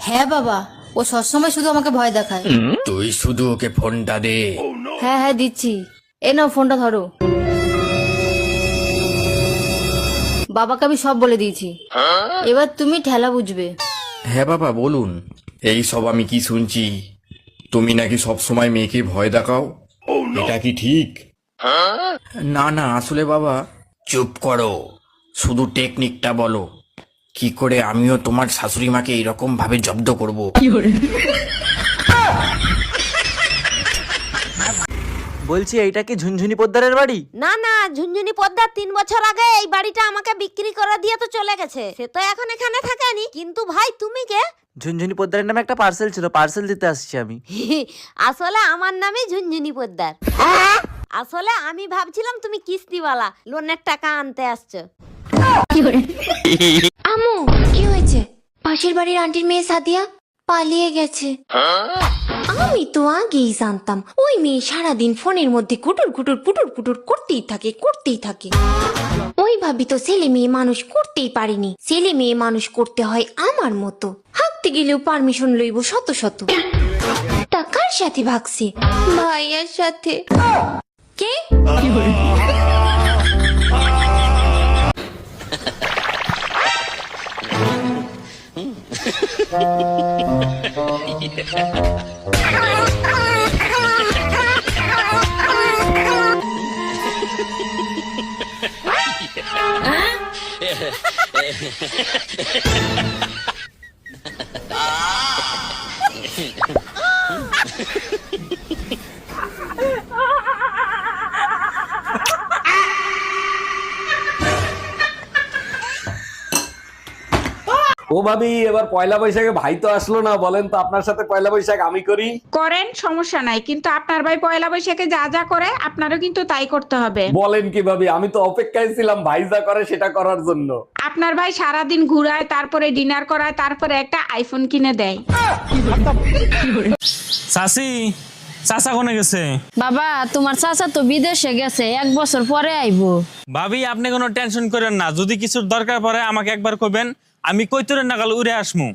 হ্যাঁ বাবা, ও সবসময় শুধু আমাকে ভয় দেখায়। তুই শুধু ওকে ফোনটা দে। হ্যাঁ হ্যাঁ দিচ্ছি, এ নাও ফোনটা ধরো। বাবাকে আমি সব বলে দিয়েছি, এবার তুমি ঠেলা বুঝবে। হ্যাঁ বাবা বলুন। এই সব আমি কি শুনছি? তুমি নাকি সব সময় মেয়েকে ভয় দেখাও, এটা কি ঠিক? না না, আসলে বাবা। চুপ করো, শুধু টেকনিকটা বলো, কি করে আমিও তোমার শাশুড়ি মাকে এইরকম ভাবে জব্দ করব। বলছি এইটা কি ঝুনঝুনি পোদ্দারের বাড়ি? না না, ঝুনঝুনি পদ্মার 3 বছর আগে এই বাড়িটা আমাকে বিক্রি করে দিয়ে তো চলে গেছে। সে তো এখন এখানে থাকেনি। কিন্তু ভাই তুমি কে? ঝুনঝুনি পোদ্দারের নামে একটা পার্সেল ছিল, পার্সেল দিতে আসছি আমি। আসলে আমার নামই ঝুনঝুনি পদ্মার। আসলে আমি ভাবছিলাম তুমি কিস্তিওয়ালা, লোনের টাকা আনতে আসছো। আম্মু কি হয়েছে? পাশের বাড়ির আন্টির মেয়ে সাদিয়া পালিয়ে গেছে। আমি তো আগেই জানতাম ওই মেয়ে সারাদিন ফোনের মধ্যে কুটুর কুটুর পুটুর পুটুর করতেই থাকে। ওই ভাবি তো ছেলে মেয়ে মানুষ করতেই পারেনি। ছেলে মেয়ে মানুষ করতে হয় আমার মতো, হাঁকতে গেলেও পারমিশন লইব শত শত। তা কার সাথে ভাগছে? ভাইয়ার সাথে। কে? ও ভাবি, এবার পয়লা বৈশাখে ভাই তো আসলো না, বলেন তো আপনার সাথে পয়লা বৈশাখ আমি করি? করেন, সমস্যা নাই, কিন্তু আপনার ভাই পয়লা বৈশাখে যা যা করে আপনারও কিন্তু তাই করতে হবে। বলেন কি ভাবি, আমি তো অপেক্ষায় ছিলাম ভাই যা করে সেটা করার জন্য। আপনার ভাই সারাদিন ঘুরায়, তারপরে ডিনার করায়, তারপরে একটা আইফোন কিনে দেয়। চাচি, চাচা কোনে গেছে? বাবা, তোমার চাচা তো বিদেশে গেছে, 1 বছর পরে আইবো। ভাবি আপনি কোনো টেনশন করেন না, যদি কিছুর দরকার পড়ে আমাকে একবার কইবেন, আমি কৈতরের নাগাল উড়ে আসমু।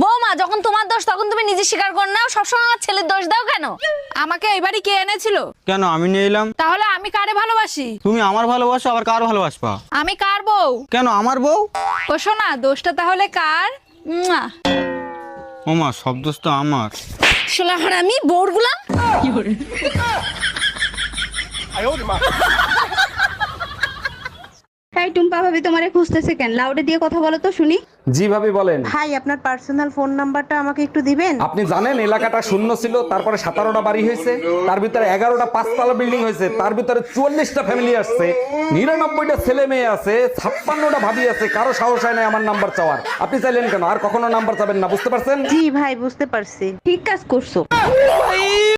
বৌমা, যখন তোমার দোষ তখন তুমি নিজে স্বীকার কর নাও, সবসময় আমার ছেলের দোষ দাও কেন? আমাকে এই বাড়ি কে এনেছিল? কেন আমি নিয়ে এলাম? তাহলে আমি কারে ভালোবাসি? তুমি আমার ভালোবাসো, আবার কার ভালোবাসবা? আমি কার বউ? কেন আমার বউ? ও শোনা, দোষটা তাহলে কার? মুয়া। ওমা, সব দোষ তো আমার। শালা হারামি বোর গুলাম। এই টুম্পা ভাবি তোমারে খুঁজতেছে কেন? লাউডে দিয়ে কথা বলো তো শুনি। জি ভাবি বলেন। ভাই, আপনার পার্সোনাল ফোন নাম্বারটা আমাকে একটু দিবেন? আপনি জানেন এলাকাটা শূন্য ছিল, তারপরে 17টা বাড়ি হয়েছে, তার ভিতরে 11টা 5তলা বিল্ডিং হয়েছে, তার ভিতরে 44টা ফ্যামিলি আসছে, 99টা ছেলে মেয়ে আছে, 56টা ভাবি আছে, কারো সাহস হয় না আমার নাম্বার চাওয়ার। আপনি চাইলেন কেন? আর কখনো নাম্বার চাবেন না, বুঝতে পারছেন? জি ভাই, বুঝতে পারছি। ঠিক কাজ করছো।